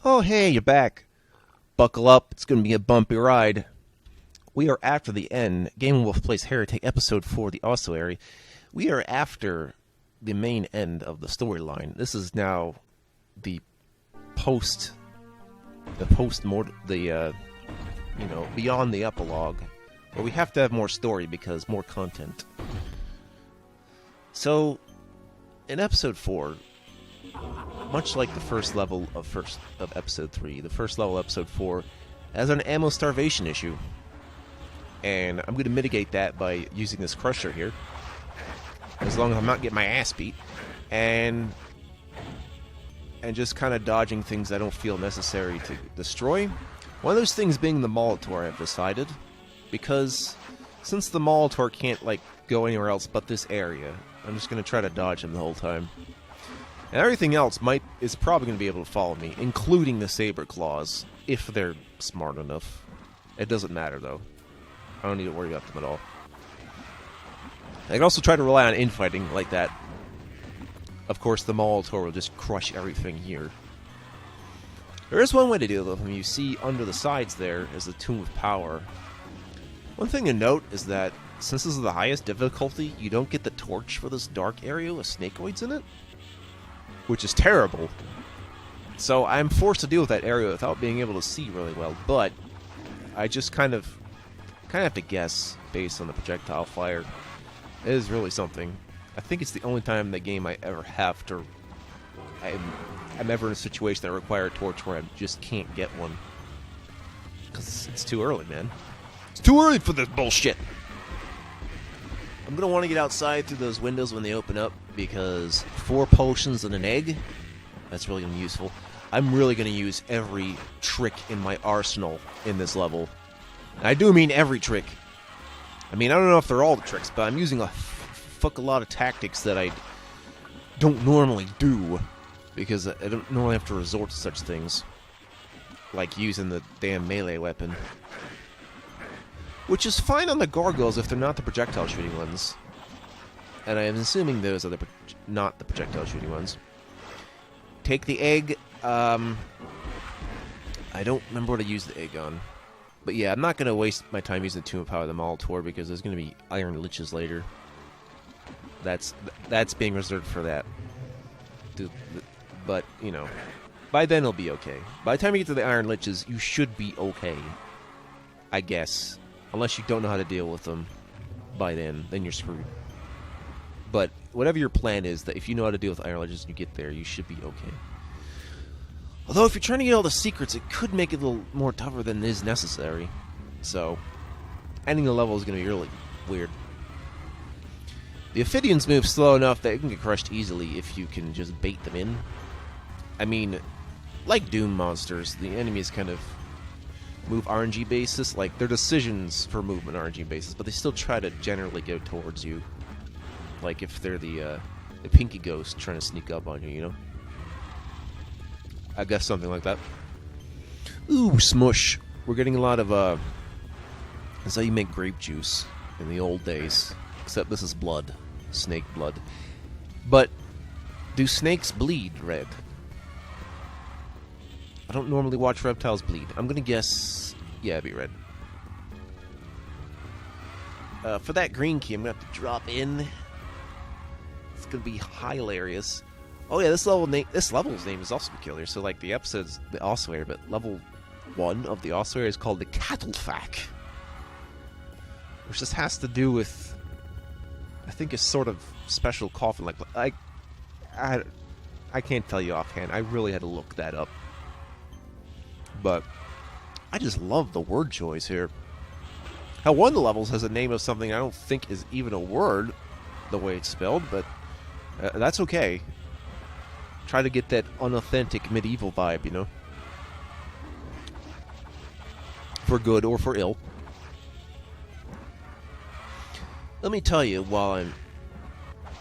Oh, hey, you're back. Buckle up, it's going to be a bumpy ride. We are after the end. Game Wolf plays Heretic, Episode 4, the ossuary. We are after the main end of the storyline. This is now the post... beyond the epilogue, where we have to have more story because more content. So, in Episode 4... much like the first level of Episode 3, the first level of Episode 4 has an ammo starvation issue. And I'm going to mitigate that by using this crusher here. As long as I'm not getting my ass beat. And just kind of dodging things I don't feel necessary to destroy. One of those things being the Molitor, I've decided. Because since the Molitor can't, go anywhere else but this area, I'm just going to try to dodge him the whole time. And everything else is probably going to be able to follow me, including the Saber Claws, if they're smart enough. It doesn't matter, though. I don't need to worry about them at all. I can also try to rely on infighting like that. Of course, the Molitor will just crush everything here. There is one way to deal with them. You see under the sides there is the Tomb of Power. One thing to note is that, since this is the highest difficulty, you don't get the torch for this dark area with snakeoids in it. Which is terrible. So I'm forced to deal with that area without being able to see really well, but I just kind of have to guess based on the projectile fire. It is really something. I think it's the only time in the game I ever have to... I'm ever in a situation that requires a torch where I just can't get one. Because it's too early, man. It's too early for this bullshit! I'm going to want to get outside through those windows when they open up, because 4 potions and an egg, that's really going to be useful. I'm really going to use every trick in my arsenal in this level. And I do mean every trick. I mean, I don't know if they're all the tricks, but I'm using a lot of tactics that I don't normally do, because I don't normally have to resort to such things. Like using the damn melee weapon. Which is fine on the gargoyles if they're not the projectile shooting ones. And I am assuming those are not the projectile shooting ones. Take the egg. I don't remember what I used the egg on. But yeah, I'm not going to waste my time using the Tomb of Power of the Molitor because there's going to be Iron Liches later. That's being reserved for that. But, by then it'll be okay. By the time you get to the Iron Liches, you should be okay. I guess. Unless you don't know how to deal with them by then you're screwed. But whatever your plan is, that if you know how to deal with Iron Legends and you get there, you should be okay. Although if you're trying to get all the secrets, it could make it a little more tougher than is necessary. So, ending the level is going to be really weird. The Ophidians move slow enough that it can get crushed easily if you can just bait them in. I mean, like Doom monsters, the enemies kind of move RNG basis, like their decisions for movement RNG basis, but they still try to generally go towards you. Like if they're the pinky ghost trying to sneak up on you, I guess something like that. Ooh, smush. We're getting a lot of, that's how you make grape juice in the old days. Except this is blood. Snake blood. But, do snakes bleed red? I don't normally watch reptiles bleed. I'm gonna guess... yeah, it'd be red. For that green key, I'm gonna have to drop in. It's gonna be hilarious. Oh yeah, this level's name is also peculiar. So like the episode's the ossuary, but level 1 of the ossuary is called the Cattlefack. Which just has to do with... I think a sort of special coffin. I can't tell you offhand. I really had to look that up. But I just love the word choice here. How one of the levels has a name of something I don't think is even a word, the way it's spelled, but that's okay. Try to get that unauthentic medieval vibe, For good or for ill. Let me tell you while I'm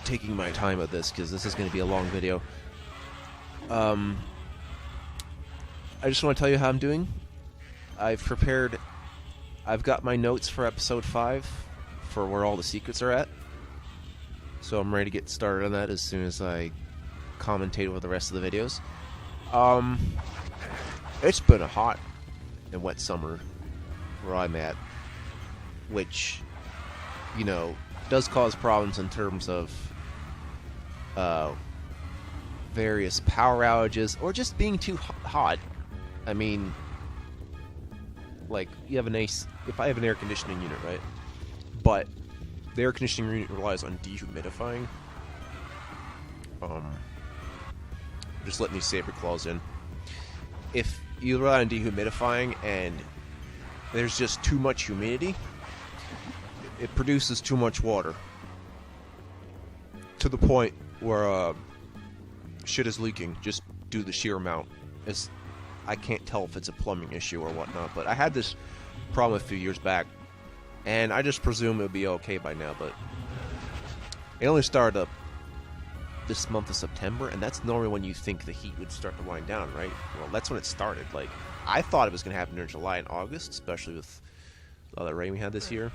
taking my time with this, because this is going to be a long video. I just want to tell you how I'm doing. I've got my notes for episode 5 for where all the secrets are at. So I'm ready to get started on that as soon as I commentate over the rest of the videos. It's been a hot and wet summer where I'm at, which, you know, does cause problems in terms of various power outages or just being too hot. I mean, like, you have if I have an air conditioning unit, right? But the air conditioning unit relies on dehumidifying. Just letting these saber claws in. If you rely on dehumidifying and there's just too much humidity, it produces too much water to the point where shit is leaking just due to the sheer amount. I can't tell if it's a plumbing issue or whatnot, but I had this problem a few years back, and I just presume it would be okay by now, but it only started up this month of September, and that's normally when you think the heat would start to wind down, right? Well, that's when it started. Like, I thought it was going to happen in July and August, especially with all that rain we had this year.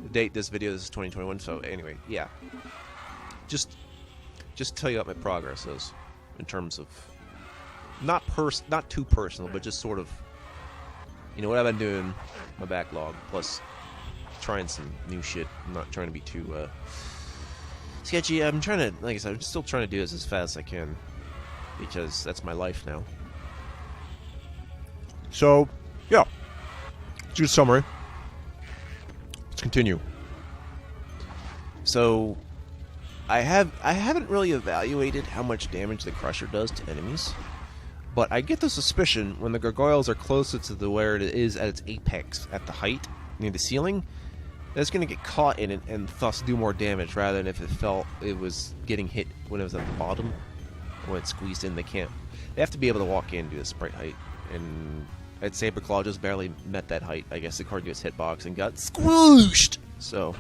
The date this video is 2021, so anyway, yeah. Just tell you what my progress is in terms of not too personal, but just sort of, you know, what I've been doing, my backlog, plus trying some new shit. I'm not trying to be too sketchy. I'm trying to, like I said, I'm still trying to do this as fast as I can, because that's my life now. So, yeah. Let's do a summary. Let's continue. So, I haven't really evaluated how much damage the Crusher does to enemies, but I get the suspicion when the gargoyles are closer to where it is at its apex, at the height, near the ceiling, that it's going to get caught in it and thus do more damage, rather than if it felt it was getting hit when it was at the bottom, when it squeezed in. They have to be able to walk in and do the sprite height, and that Saberclaw just barely met that height, I guess, according to its hitbox, and got squooshed! So,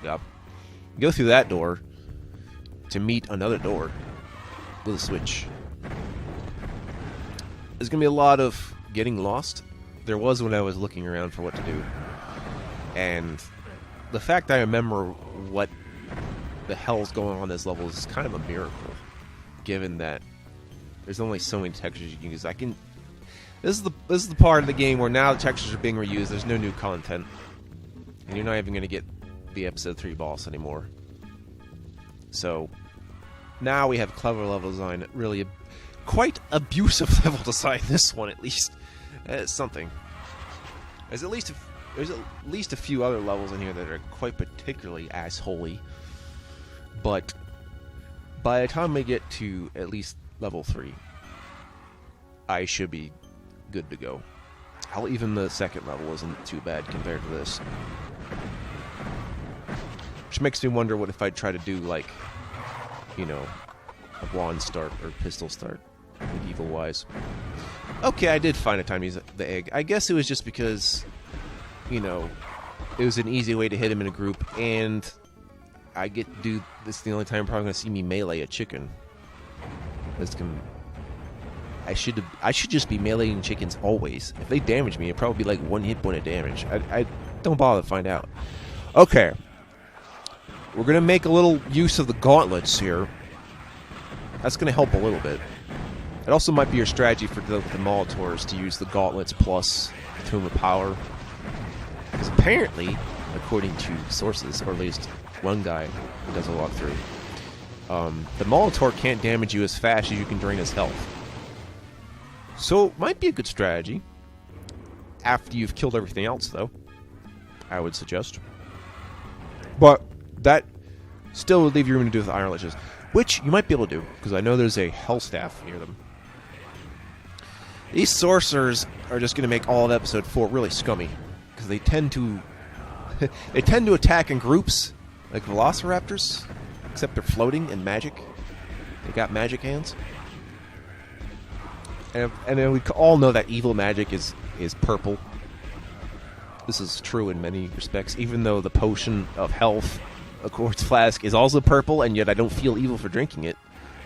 yeah. Go through that door to meet another door with a switch. There's going to be a lot of getting lost. There was when I was looking around for what to do. And the fact I remember what the hell's going on this level is kind of a miracle, given that there's only so many textures you can use. This is the part of the game where now the textures are being reused. There's no new content, and you're not even going to get the episode 3 boss anymore. So now we have clever level design, really quite abusive level design. This one, at least, it's something. There's at least a few other levels in here that are quite particularly assholey, but by the time we get to at least level 3, I should be good to go. Hell, even the second level isn't too bad compared to this. Which makes me wonder what if I try to do, like, you know, a wand start or pistol start, medieval-wise. Okay, I did find a time to use the egg. I guess it was just because, you know, it was an easy way to hit him in a group, and I get to do this the only time you're probably going to see me melee a chicken. I should just be meleeing chickens always. If they damage me, it'd probably be like 1 hit point of damage. I don't bother to find out. Okay. We're going to make a little use of the gauntlets here. That's going to help a little bit. It also might be your strategy for dealing with the Molotovs to use the gauntlets plus the Tomb of Power. Because apparently, according to sources, or at least one guy who does a walkthrough, the Molotov can't damage you as fast as you can drain his health. So, might be a good strategy. After you've killed everything else, though, I would suggest. But that still would leave you room to do with the Iron Liches, which you might be able to do, because I know there's a Hell Staff near them. These sorcerers are just going to make all of Episode 4 really scummy, because they tend to attack in groups, like Velociraptors, except they're floating and magic. They got magic hands. And then we all know that evil magic is purple. This is true in many respects, even though the potion of health, a quartz flask, is also purple, and yet I don't feel evil for drinking it.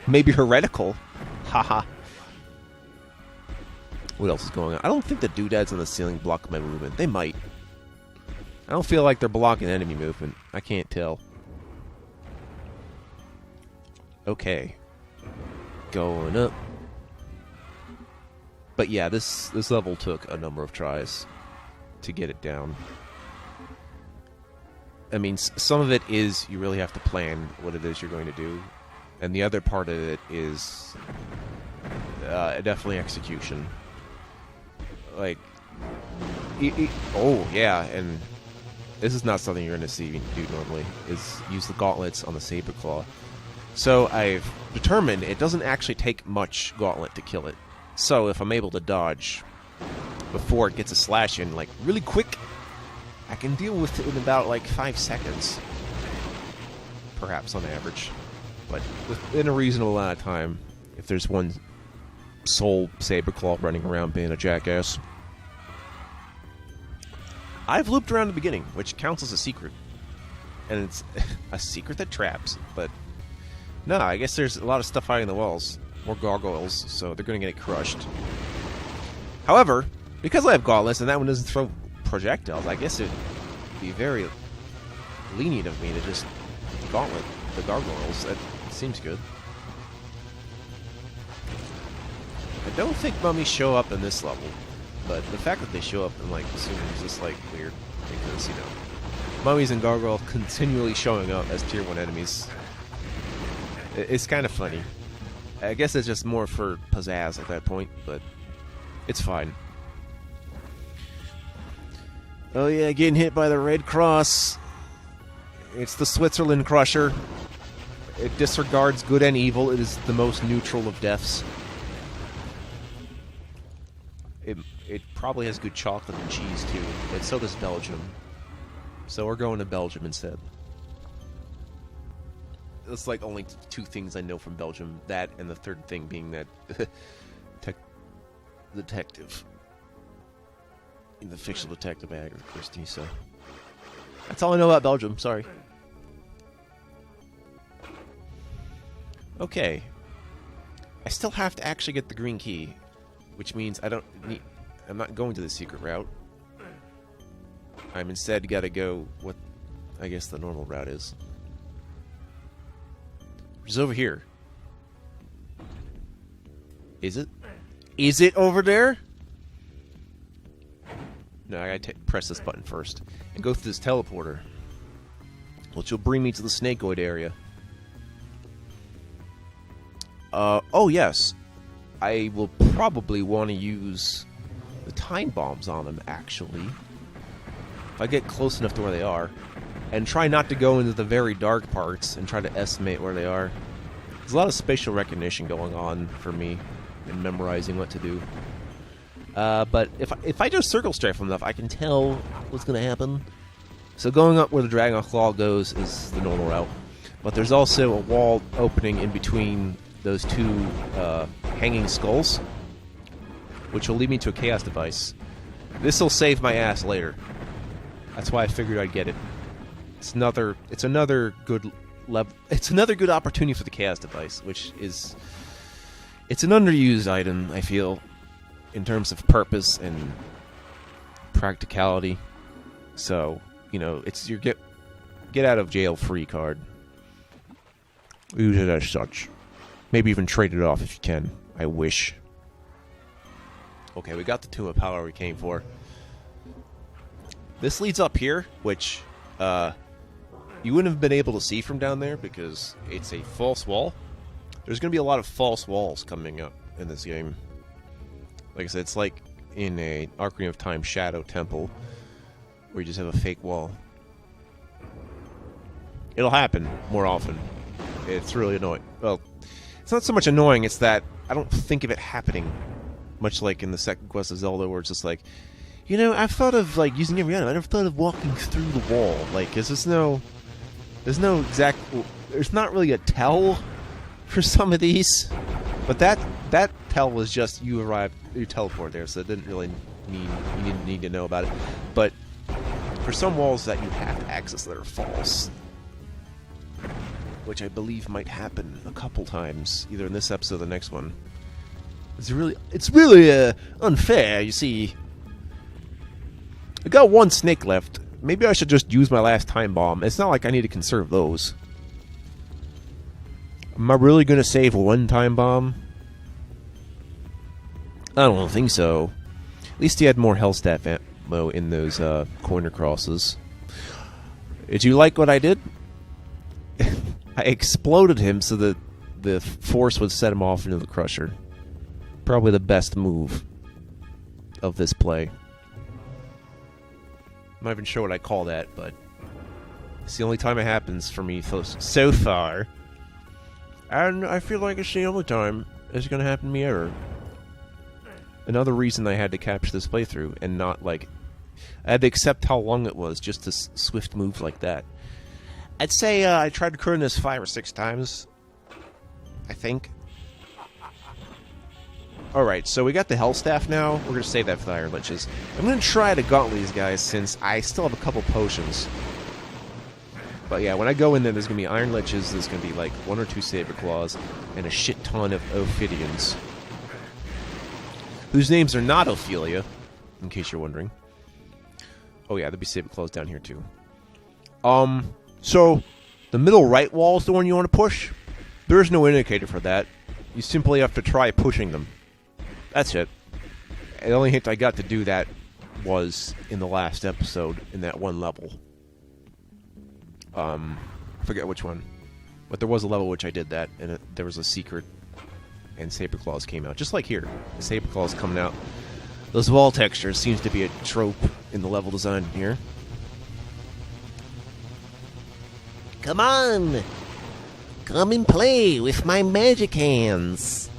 Maybe heretical. Haha. What else is going on? I don't think the doodads on the ceiling block my movement. They might. I don't feel like they're blocking enemy movement. I can't tell. Okay. Going up. But yeah, this level took a number of tries to get it down. I mean, some of it is you really have to plan what it is you're going to do, and the other part of it is definitely execution. Like, oh yeah, and this is not something you're going to see me do normally, is use the gauntlets on the Saber Claw. So I've determined it doesn't actually take much gauntlet to kill it. So if I'm able to dodge before it gets a slash in, like, really quick, I can deal with it in about, like, 5 seconds. Perhaps on average. But within a reasonable amount of time, if there's one sole Saberclaw running around being a jackass. I've looped around the beginning, which counts as a secret. And it's a secret that traps, but no, I guess there's a lot of stuff hiding in the walls. More gargoyles, so they're going to get crushed. However, because I have gauntlets and that one doesn't throw projectiles, I guess it'd be very lenient of me to just gauntlet the gargoyles. That seems good. I don't think mummies show up in this level, but the fact that they show up in, like, soon is just, like, weird, because, you know, mummies and gargoyles continually showing up as tier 1 enemies. It's kind of funny. I guess it's just more for pizzazz at that point, but it's fine. Oh yeah, getting hit by the Red Cross. It's the Switzerland Crusher. It disregards good and evil. It is the most neutral of deaths. It probably has good chocolate and cheese too, and so does Belgium. So we're going to Belgium instead. That's like only 2 things I know from Belgium. That and the third thing being that detective. The fictional detective Agatha Christie, so that's all I know about Belgium, sorry. Okay. I still have to actually get the green key, which means I'm not going to the secret route. I'm instead gotta go what I guess the normal route is. Which is over here. Is it? Is it over there? No, I gotta press this button first and go through this teleporter, which will bring me to the Snakeoid area. Oh yes, I will probably want to use the time bombs on them, actually, if I get close enough to where they are, and try not to go into the very dark parts and try to estimate where they are. There's a lot of spatial recognition going on for me in memorizing what to do. But if I just circle strafe enough, I can tell what's going to happen. So going up where the Dragon Claw goes is the normal route. But there's also a wall opening in between those 2 hanging skulls, which will lead me to a chaos device. This'll save my ass later. That's why I figured I'd get it. It's another good level. It's another good opportunity for the chaos device, which is it's an underused item, I feel, in terms of purpose and practicality. So, you know, it's your get out of jail free card. Use it as such. Maybe even trade it off if you can. I wish. Okay, we got the Tomb of Power we came for. This leads up here, which you wouldn't have been able to see from down there because it's a false wall. There's going to be a lot of false walls coming up in this game. Like I said, it's like in a Ocarina of Time Shadow Temple, where you just have a fake wall. It'll happen more often. It's really annoying. Well, it's not so much annoying, it's that I don't think of it happening. Much like in the second quest of Zelda, where it's just like, you know, I've thought of, like, using every item. I never thought of walking through the wall. Like, there's no exact... There's not really a tell for some of these. But that tell was just you teleport there, so it didn't really mean you didn't need to know about it. But for some walls that you have to access that are false, which I believe might happen a couple times, either in this episode or the next one, it's really unfair. You see, I got 1 snake left. Maybe I should just use my last time bomb. It's not like I need to conserve those. Am I really going to save 1 time bomb? I don't think so. At least he had more health staff ammo in those corner crosses. Did you like what I did? I exploded him so that the force would set him off into the crusher. Probably the best move of this play. I'm not even sure what I call that, but it's the only time it happens for me so far. And I feel like it's the only time it's going to happen to me ever. Another reason I had to capture this playthrough and not, like... I had to accept how long it was just to swift move like that. I'd say I tried recording this 5 or 6 times. I think. Alright, so we got the Hell Staff now. We're going to save that for the Iron Liches. I'm going to try to gauntlet these guys since I still have a couple potions. But yeah, when I go in there, there's going to be Iron Liches, there's going to be like 1 or 2 Saber Claws, and a shit ton of Ophidians. Whose names are not Ophelia, in case you're wondering. Oh yeah, there'll be Saber Claws down here too. So, the middle right wall is the one you want to push. There is no indicator for that. You simply have to try pushing them. That's it. The only hint I got to do that was in the last episode, in that one level. I forget which one. But there was a level which I did that, and there was a secret, and Saber Claws came out. Just like here. The Saber Claws coming out. Those wall textures seems to be a trope in the level design here. Come on! Come and play with my magic hands!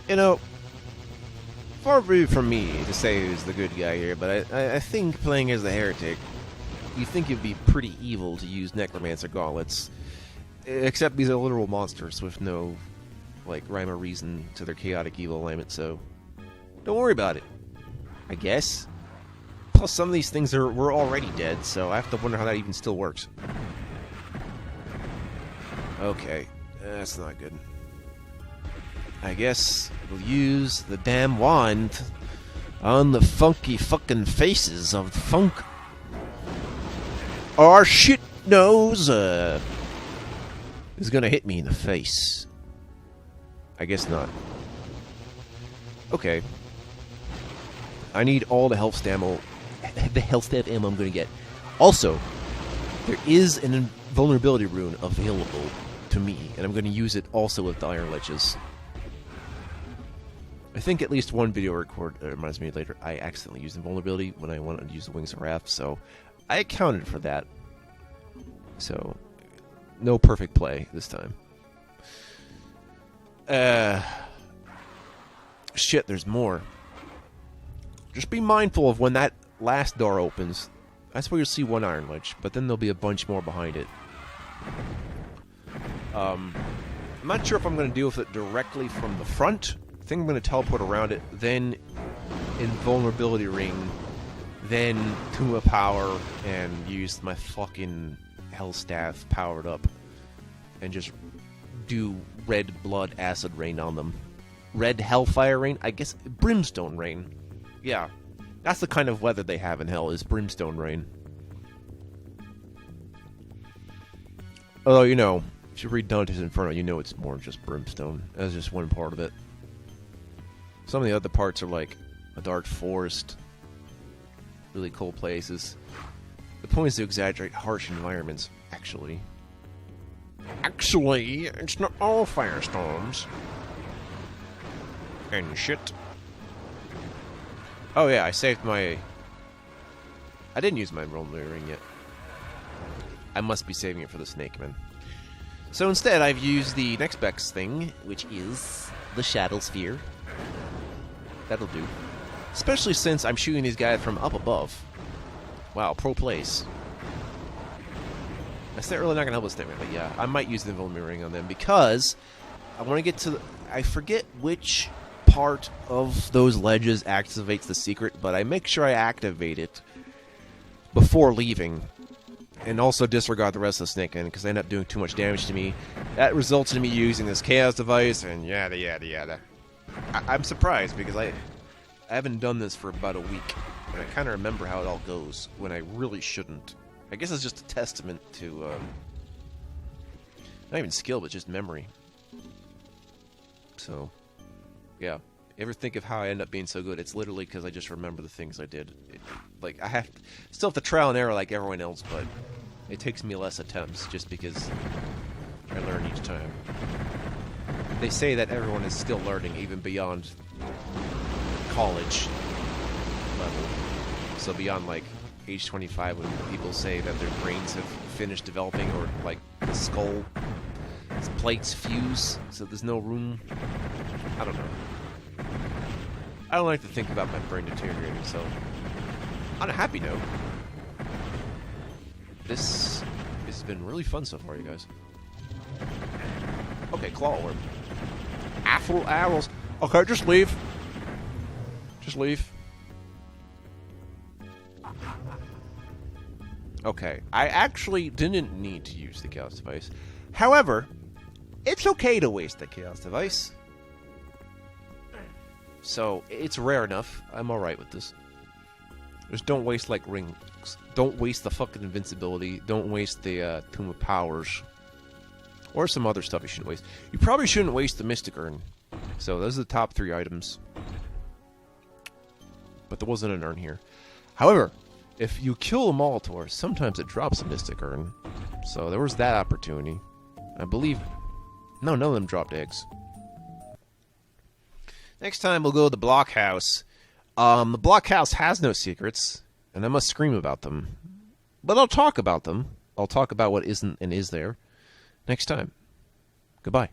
You know, far be it from me to say who's the good guy here, but I think playing as the Heretic, you think it'd be pretty evil to use Necromancer gauntlets. Except these are literal monsters with no, like, rhyme or reason to their chaotic evil alignment, so don't worry about it, I guess. Plus, some of these things were already dead, so I have to wonder how that even still works. Okay, that's not good. I guess we'll use the damn wand on the funky fucking faces of the funk. Our shit nose is gonna hit me in the face. I guess not. Okay. I need all the health ammo. The health staff ammo I'm gonna get. Also, there is an invulnerability rune available to me, and I'm gonna use it also with the Iron Liches. I think at least one video record reminds me later I accidentally used invulnerability when I wanted to use the Wings of Wrath, so I accounted for that. So, no perfect play this time. Shit, there's more. Just be mindful of when that last door opens. That's where you'll see one Iron Lich, but then there'll be a bunch more behind it. I'm not sure if I'm going to deal with it directly from the front. I think I'm going to teleport around it, then Invulnerability Ring, then Tomb of Power, and use my fucking Hell Staff powered up, and just do Red Blood Acid Rain on them. Red Hellfire Rain? I guess Brimstone Rain. Yeah, that's the kind of weather they have in Hell, is Brimstone Rain. Although, you know, if you read Dante's Inferno, you know it's more than just Brimstone. That's just one part of it. Some of the other parts are like a dark forest, really cold places. The point is to exaggerate harsh environments, actually. Actually, it's not all firestorms. And shit. Oh yeah, I saved my... I didn't use my Invulnerability Ring yet. I must be saving it for the Snake Man. So instead, I've used the next best thing, which is the Shadow Sphere. That'll do. Especially since I'm shooting these guys from up above. Wow, pro place. That's not really not going to help us there, but yeah, I might use the Invulnerability Ring on them because I want to get to... I forget which part of those ledges activates the secret, but I make sure I activate it before leaving. And also disregard the rest of the Snake Man, because they end up doing too much damage to me. That results in me using this Chaos Device, and yada yada yada. I'm surprised, because I haven't done this for about a week, and I kind of remember how it all goes, when I really shouldn't. I guess it's just a testament to, not even skill, but just memory. So, yeah. Ever think of how I end up being so good? It's literally because I just remember the things I did. Like, I still have to trial and error like everyone else, but it takes me less attempts just because I learn each time. They say that everyone is still learning even beyond college level. So beyond, like, age 25 when people say that their brains have finished developing, or, like, the skull plates fuse, so there's no room. I don't know. I don't like to think about my brain deteriorating, so on a happy note, this has been really fun so far, you guys. Okay, claw orb. Apple arrows. Okay, just leave. Just leave. Okay, I actually didn't need to use the chaos device. However, it's okay to waste the chaos device. So, it's rare enough. I'm alright with this. Just don't waste, like, rings. Don't waste the fucking invincibility. Don't waste the Tomb of Powers. Or some other stuff you shouldn't waste. You probably shouldn't waste the Mystic Urn. So, those are the top 3 items. But there wasn't an urn here. However, if you kill a Molitor, sometimes it drops a Mystic Urn. So, there was that opportunity. I believe... No, none of them dropped eggs. Next time we'll go to the blockhouse. The blockhouse has no secrets, and I must scream about them. But I'll talk about them. I'll talk about what isn't and is there next time. Goodbye.